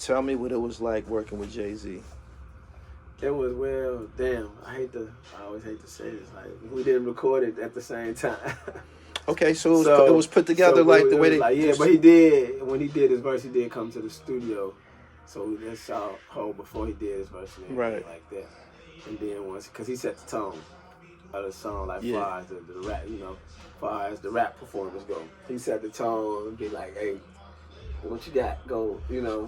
Tell me what it was like working with Jay-Z. It was, well, damn. I always hate to say this. Like, we didn't record it at the same time. Okay, so it was put together like the way they. Like, yeah, but he did. When he did his verse, he did come to the studio. So that's our whole before he did his verse and everything like that. And then once, because he set the tone of the song, like far as the rap, far as the rap performance go. He set the tone and be like, hey, what you got? Go,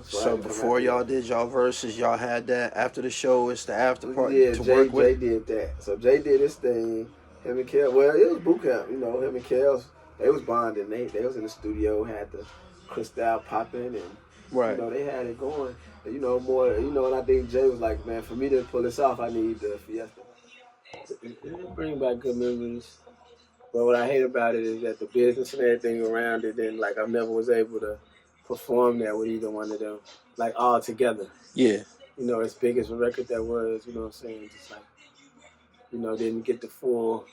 So before y'all did y'all verses, y'all had that after the show. It's the after party yeah, to Jay, work with. Jay did that. So Jay did his thing. Him and Kel. Well, it was boot camp. Him and Kel. They was bonding. They was in the studio. Had the crystal popping and they had it going. And, more. And I think Jay was like, man, for me to pull this off, I need the Fiesta. It bring back good memories. But what I hate about it is that the business and everything around it, then like I never was able to perform that with either one of them, like all together. Yeah. As big as a record that was, you know what I'm saying? Just like, didn't get the full,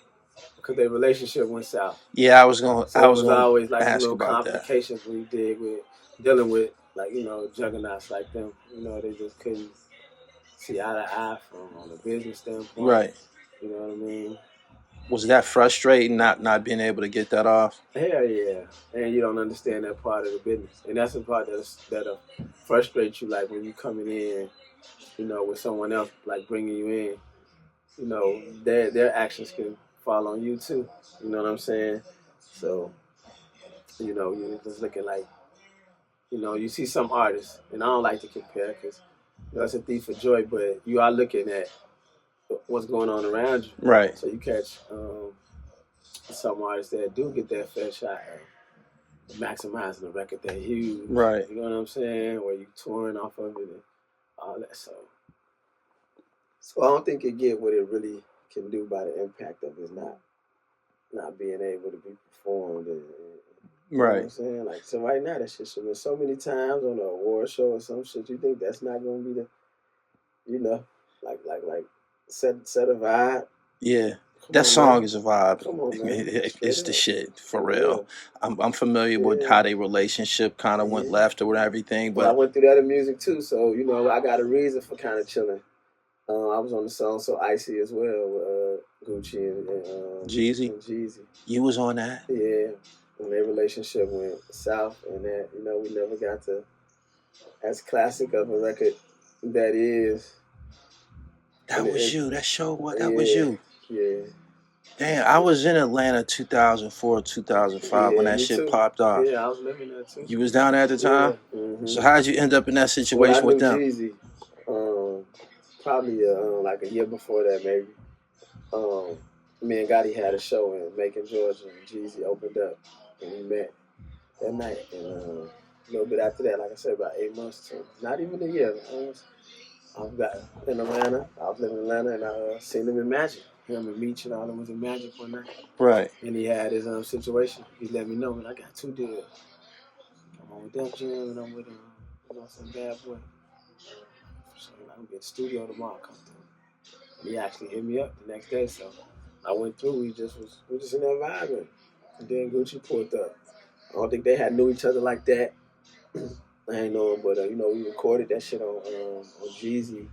because their relationship went south. Yeah, I was always like ask little about complications when you dig with dealing with like, juggernauts like them. They just couldn't see eye to eye from on a business standpoint. Right. You know what I mean? Was that frustrating not being able to get that off? Hell yeah. And you don't understand that part of the business. And that's the part that'll frustrate you, like when you coming in, with someone else, like bringing you in, their actions can fall on you too. You know what I'm saying? So, you're just looking like, you see some artists, and I don't like to compare because, it's a thief of joy, but you are looking at what's going on around you. Right. So you catch some artists that do get that fair shot at maximizing the record that huge. Right. You know what I'm saying? Where you touring off of it and all that. So I don't think it get what it really can do by the impact of it not being able to be performed. You know what I'm saying? Like, so right now, that shit should been so many times on an award show or some shit. You think that's not going to be the, like set a vibe? Yeah. That song is a vibe. Come on, man. It's the shit, for real. I'm familiar with how their relationship kind of went left or everything. But I went through that in music too, so, I got a reason for kind of chilling. I was on the song So Icy as well with Gucci and Jeezy. You was on that? Yeah. When their relationship went south and that, we never got to, as classic of a record that is. That was you. That show, what? That was you. Yeah. Damn, I was in Atlanta 2004, 2005 when that shit popped off. Yeah, I was living there too. You was down there at the time? Yeah. Mm-hmm. So how'd you end up in that situation with them? Jeezy, probably like a year before that, maybe. Me and Gotti had a show in Macon, Georgia, and Jeezy opened up, and we met that night. And a little bit after that, like I said, about 8 months to not even a year. I was in Atlanta. I was living in Atlanta, and I seen him in Magic. Him and Meech and all them was in Magic one night. Right. And he had his situation. He let me know, man, I got 2 deals. I'm on with Def Jam, and I'm with some bad boy. So I'm get studio tomorrow. Come through. And he actually hit me up the next day. So I went through. We just in there vibing. And then Gucci pulled up. I don't think they had knew each other like that. I ain't know him, but we recorded that shit on Jeezy.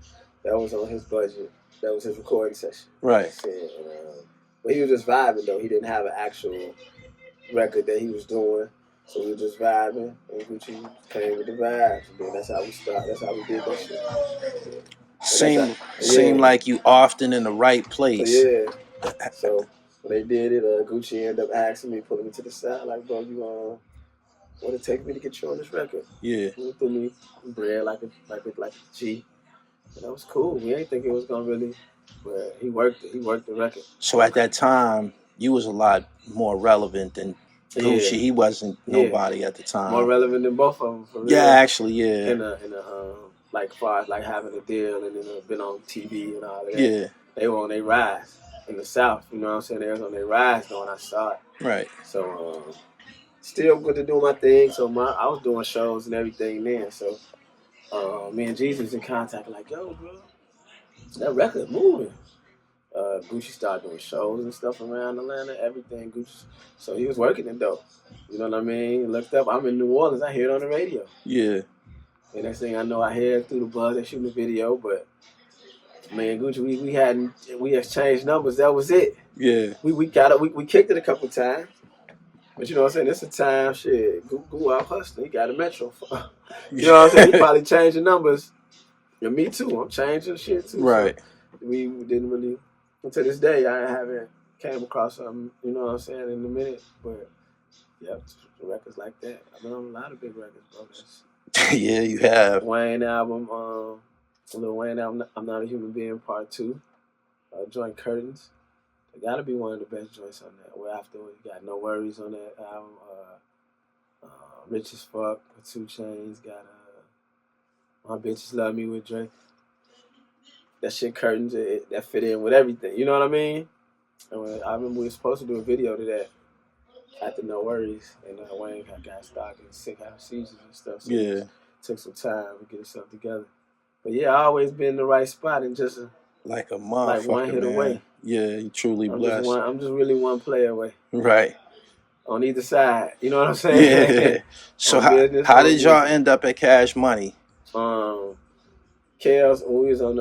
That was on his budget. That was his recording session. Right. But he was just vibing though. He didn't have an actual record that he was doing. So we were just vibing, and Gucci came with the vibes. And then that's how we started. That's how we did that shit. Seemed like you often in the right place. Yeah. So when they did it, Gucci ended up asking me, pulling me to the side, like, bro, you want to take me to get you on this record? Yeah. He threw me bread like a G. And that was cool. We ain't think it was gonna really, but he worked it. He worked the record. So at that time, you was a lot more relevant than Gucci. He wasn't nobody at the time. More relevant than both of them, for real. Yeah, actually, yeah. In a like far as like having a deal and then been on TV and all that. Yeah. They were on their rise in the South. You know what I'm saying? They was on their rise though when I started. Right. So still good to do my thing. So I was doing shows and everything then. So me and Jeezy was in contact like, yo, bro, that record moving. Gucci started doing shows and stuff around Atlanta, everything Gucci. So he was working it though. You know what I mean? Looked up, I'm in New Orleans, I hear it on the radio. Yeah. And next thing I know, I head through the buzz and shooting the video. But man, Gucci, we exchanged numbers. That was it. Yeah. We kicked it a couple times. But you know what I'm saying? It's a time, shit. Go out hustling. He got a metro. You know what I'm saying? He probably changed the numbers. And me too. I'm changing shit too. Right. So we didn't really, until this day, I haven't came across something, you know what I'm saying, in a minute. But, yep, records like that. I've been on a lot of big records, bro. Yeah, you have. Wayne album, Lil Wayne album, I'm Not a Human Being, Part 2. Joint Curtains. It gotta be one of the best joints on that. Well, afterwards, you got No Worries on that album. Rich as Fuck with 2 Chainz. Got My Bitches Love Me with Drake. That shit Curtains, that fit in with everything. You know what I mean? And I remember we were supposed to do a video to that after No Worries, and Wayne got stuck and sick, having seizures and stuff. So yeah, it took some time to get himself together. But yeah, I always been in the right spot and just like a motherfucker, like one hit away. Yeah, you truly blessed. I'm just really one play away. Right. On either side, you know what I'm saying? Yeah. So how did y'all end up at Cash Money? Chaos, when we was on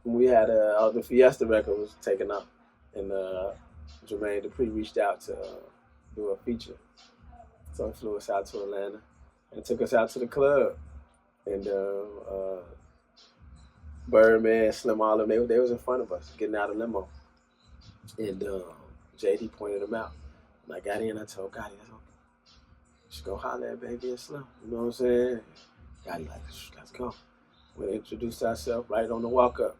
when we had the Fiesta record was taken up, and Jermaine Dupri reached out to do a feature, so he flew us out to Atlanta and took us out to the club, and Birdman, Slim, all of them, they was in front of us getting out of limo, and JD pointed them out. When I got in, I told Gotti, just go holler at Baby and Slim. You know what I'm saying? Gotti like, let's go. We introduced ourselves right on the walk up.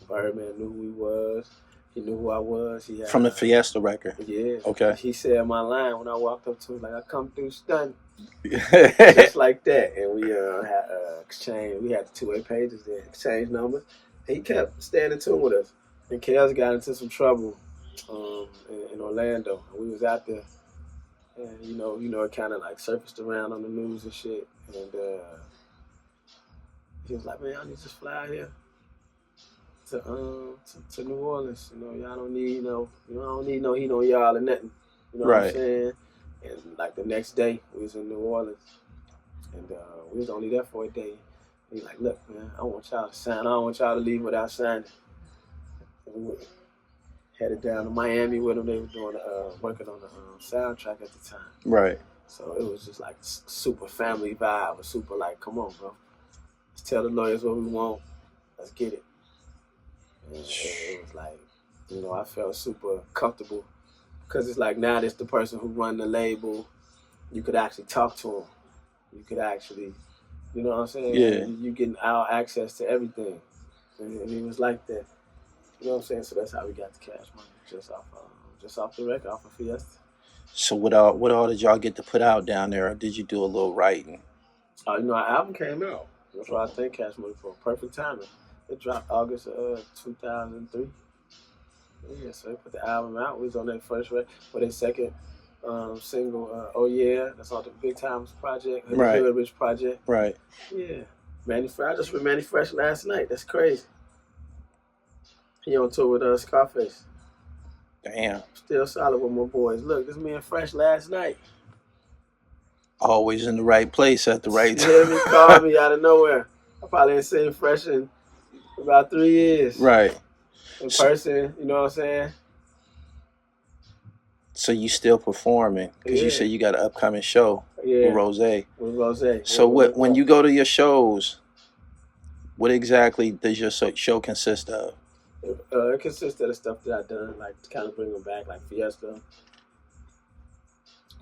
Birdman knew who he was. He knew who I was. He had, from the Fiesta record. Yeah. Okay. He said my line when I walked up to him, like, I come through stunting. Just like that. And we had exchanged. We had the 2-way pages there, exchange numbers. And he kept staying in tune with us. And Chaos got into some trouble in Orlando. And we was out there. And, you know, it kind of like surfaced around on the news and shit. And he was like, man, y'all need to just fly out here to New Orleans. You know, y'all don't need I don't need no heat on y'all or nothing. You know what I'm saying? And like the next day, we was in New Orleans. And we was only there for a day. And he like, look, man, I want y'all to sign. I don't want y'all to leave without signing. And we headed down to Miami with them. They were doing working on the soundtrack at the time. Right. So it was just like super family vibe. It was super like, come on, bro. Let's tell the lawyers what we want. Let's get it. And it was like, you know, I felt super comfortable because it's like now that's the person who run the label. You could actually talk to him. You could actually, you know what I'm saying? Yeah. You getting our access to everything. And it was like that. You know what I'm saying? So that's how we got the Cash Money, just off the record, off of Fiesta. So what all did y'all get to put out down there, or did you do a little writing? You know, our album came out. That's why I thank Cash Money for perfect timing. It dropped August 2003. Yeah, so they put the album out. We was on their first record, for their second single, Oh Yeah, that's on the Big Times project, the Hood Rich project. Right. Yeah. I just with Manny Fresh last night. That's crazy. He on tour with Scarface. Damn. Still solid with my boys. Look, this me and Fresh last night. Always in the right place at the right time. You hear me? Called me out of nowhere. I probably ain't seen Fresh in about 3 years. Right. In person, you know what I'm saying? So you still performing? Because you said you got an upcoming show with Rose. With Rose. So when you go to your shows, what exactly does your show consist of? It consists of the stuff that I've done, like to kind of bring them back, like Fiesta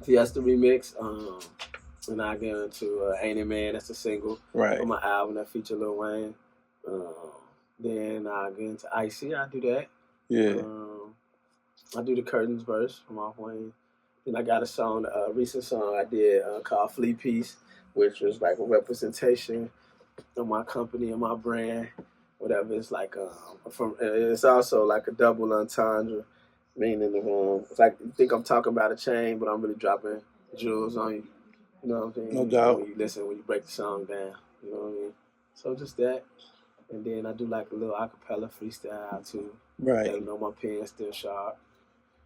remix. And I get into Ain't It Man, that's a single on my album that feature Lil Wayne. Then I get into Icy, I do that. Yeah. I do the Curtains verse from off Wayne. Then I got a recent song I did called Flea Piece, which was like a representation of my company and my brand. Whatever, it's like it's also like a double entendre, meaning it's like you think I'm talking about a chain, but I'm really dropping jewels on you. You know what I'm saying? No doubt. When you break the song down, you know what I mean? So just that, and then I do like a little acapella freestyle too. Right. Let them know my pen's still sharp.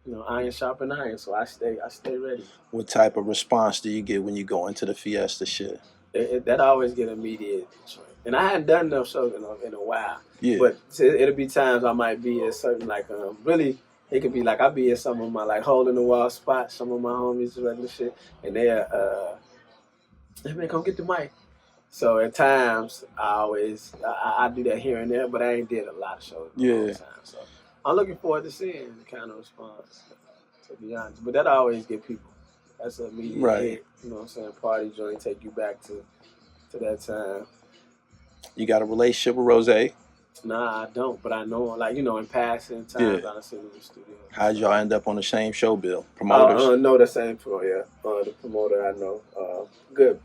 You know, iron sharp and iron, so I stay ready. What type of response do you get when you go into the Fiesta shit? that always get immediate joy. And I hadn't done enough shows in a while. Yeah. But it'll be times I might be at certain like really. It could be like I'll be at some of my like hole in the wall spots. Some of my homies regular shit, and they're hey man, come get the mic. So at times I do that here and there, but I ain't did a lot of shows in a long time. So I'm looking forward to seeing the kind of response, to be honest. But that always get people. That's an immediate hit. You know what I'm saying? Party joint, take you back to that time. You got a relationship with Rose? Nah, I don't, but I know, like, you know, in passing times, I done seen him in the studio. How'd y'all end up on the same show, Bill? Promoters? No, the same pro, yeah. The promoter I know, good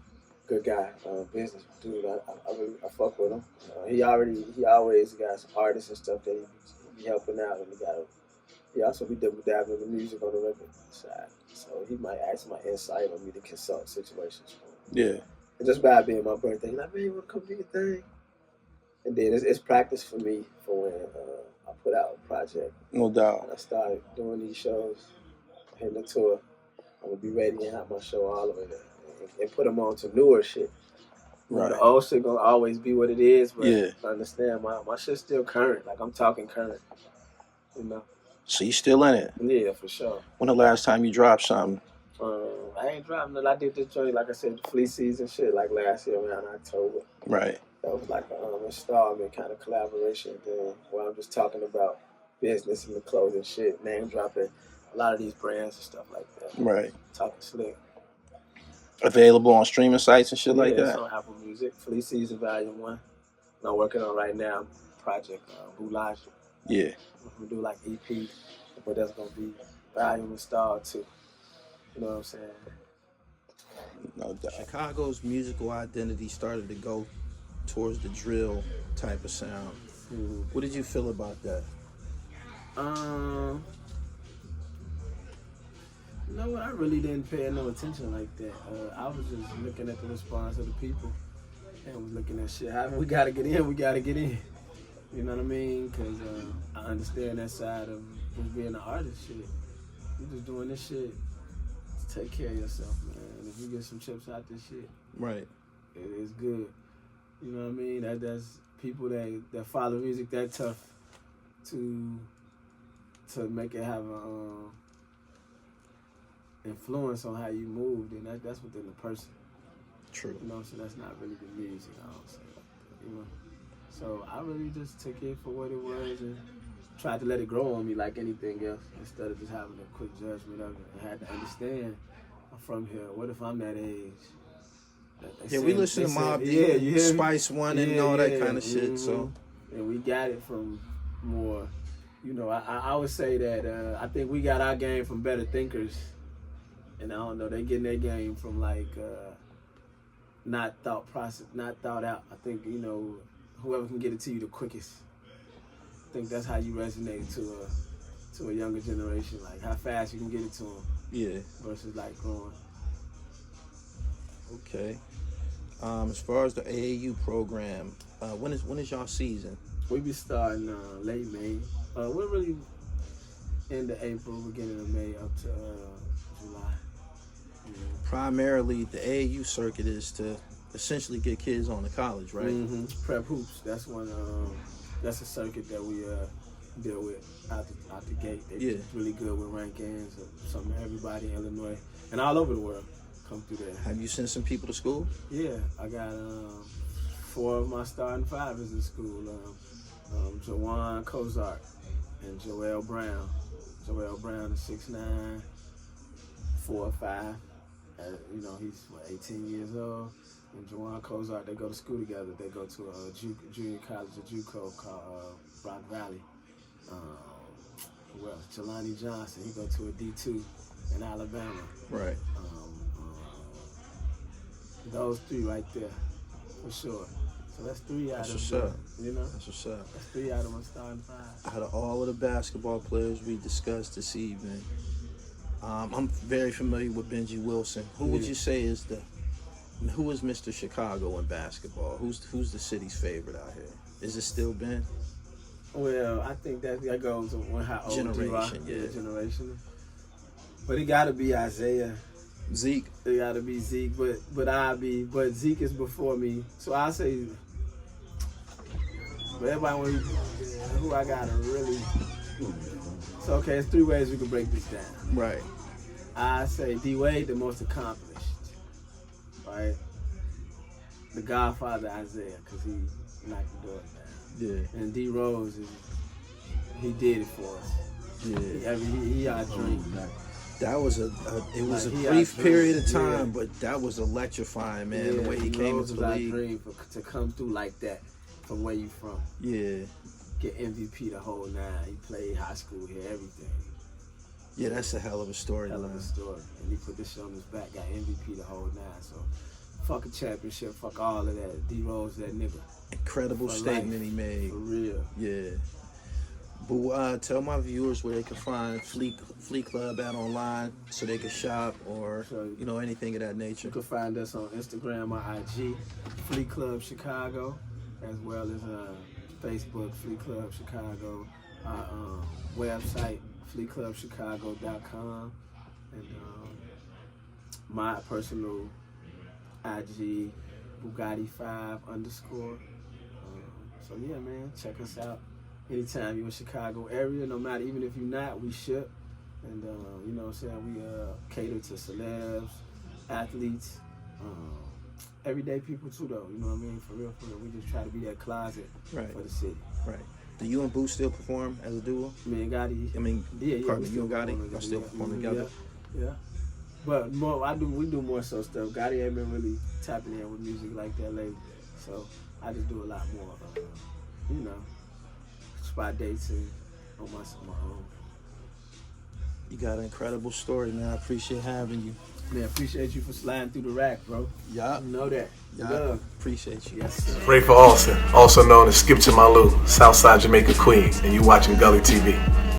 guy, business dude. I fuck with him. He always got some artists and stuff that he be helping out, and he also be dabbling in the music on the record side. So he might ask my insight on me to consult situations for him. Yeah. And just by being my birthday, he's like, man, you want to come do your thing? And then it's practice for me for when I put out a project. No doubt. And I started doing these shows, hitting the tour. I'm going to be ready and have my show all over there. And put them on to newer shit. Right. The old shit going to always be what it is, but I understand my shit's still current. Like, I'm talking current, you know. So you still in it? Yeah, for sure. When the last time you dropped something? I ain't dropping it. I did this joint, like I said, the flea season shit, like last year around October. Right. That was like an installment kind of collaboration thing where I'm just talking about business and the clothing shit, name dropping a lot of these brands and stuff like that. Right. Talking slick. Available on streaming sites and shit like that? It's on Apple Music. Flea Season Volume 1. I'm working on right now, Project Boulage. Yeah. I'm going to do like EP, but that's going to be volume installed too. You know what I'm saying? No doubt. Chicago's musical identity started to go towards the drill type of sound. Mm-hmm. What did you feel about that? You know what? I really didn't pay no attention like that. I was just looking at the response of the people and was looking at shit. We gotta get in. We gotta get in. You know what I mean? Because I understand that side of just being an artist. Shit, you just doing this shit to take care of yourself, man. If you get some chips out this shit, right, it is good. You know what I mean? That's people that follow music that tough to make it have a influence on how you move, then that's within the person. True. You know what I'm saying? That's not really the music, I don't say that, you know. So I really just took it for what it was and tried to let it grow on me like anything else instead of just having a quick judgment of it. I had to understand I'm from here. What if I'm that age? We listen to Mobb Deep, Spice One, and all that kind of shit. So, and we got it from more. You know, I would say that I think we got our game from better thinkers, and I don't know, they getting their game from like not thought out. I think, you know, whoever can get it to you the quickest. I think that's how you resonate to a younger generation, like how fast you can get it to them. Yeah. Versus like growing. Okay. As far as the AAU program, when is y'all season? We be starting late May. We're really end of April, beginning of May up to July. Yeah. Primarily, the AAU circuit is to essentially get kids on to college, right? Mm-hmm. Prep hoops. That's one. That's a circuit that we deal with out the gate. They're really good with rankings. Something everybody in Illinois and all over the world come through there. Have you sent some people to school? Yeah, I got 4 of my starting 5 is in school. Jawan Kozart and Joel Brown. Joel Brown is 6'9", 4'5". You know, he's 18 years old. And Jawan Kozart, they go to school together. They go to a junior college, a JUCO called Rock Valley. Who else? Jelani Johnson, he go to a D2 in Alabama. Right. Those 3 right there, for sure. So that's 3 out of them, you know? That's what's up. That's 3 out of my starting 5. Out of all of the basketball players we discussed this evening, I'm very familiar with Benji Wilson. Who would you say is who is Mr. Chicago in basketball? Who's the city's favorite out here? Is it still Ben? Well, I think that goes on how old generation, generation. But it got to be Isaiah Zeke. It gotta be Zeke, but Zeke is before me. So I say, but everybody who I gotta really. So okay, it's 3 ways we can break this down. Right. I say D Wade, the most accomplished, right? The Godfather Isaiah, cause he knocked the door down. Yeah. And D Rose he did it for us. Yeah. He our dream. That was it was Like, a brief period of time, yeah. but that was electrifying, man. Yeah, the way he came Rose into was the our league. dream to come through like that, from where you from. Yeah. Get MVP the whole 9. He played high school here, everything. Yeah, that's a hell of a story. Hell of a story. And he put this shit on his back, got MVP the whole 9. So fuck a championship, fuck all of that. D Rose, that nigga. Incredible For statement life. he made. For real. Yeah. But tell my viewers where they can find Flea Club at online, so they can shop or anything of that nature. You can find us on Instagram or IG, Flea Club Chicago, as well as Facebook, Flea Club Chicago, our website, fleaclubchicago.com, and my personal IG, Bugatti5_. So yeah, man, check us out. Anytime you're in Chicago area, no matter, even if you're not, we ship. And, you know what I'm saying, we cater to celebs, athletes, everyday people too, though. You know what I mean? For real. We just try to be that closet for the city. Right. Do you and Boo still perform as a duo? Me and Gotti. Pardon me, you and Gotti are still performing together? Yeah. But we do more so stuff. Gotti ain't been really tapping in with music like that lately. So I just do a lot more, spot dates and on my own. You got an incredible story, man. I appreciate having you. Man, appreciate you for sliding through the rack, bro. Yeah. You know that. Yeah. Appreciate you. Yes, sir. Ray for Alston, also known as Skip to My Lou, Southside Jamaica Queen, and you watching Gully TV.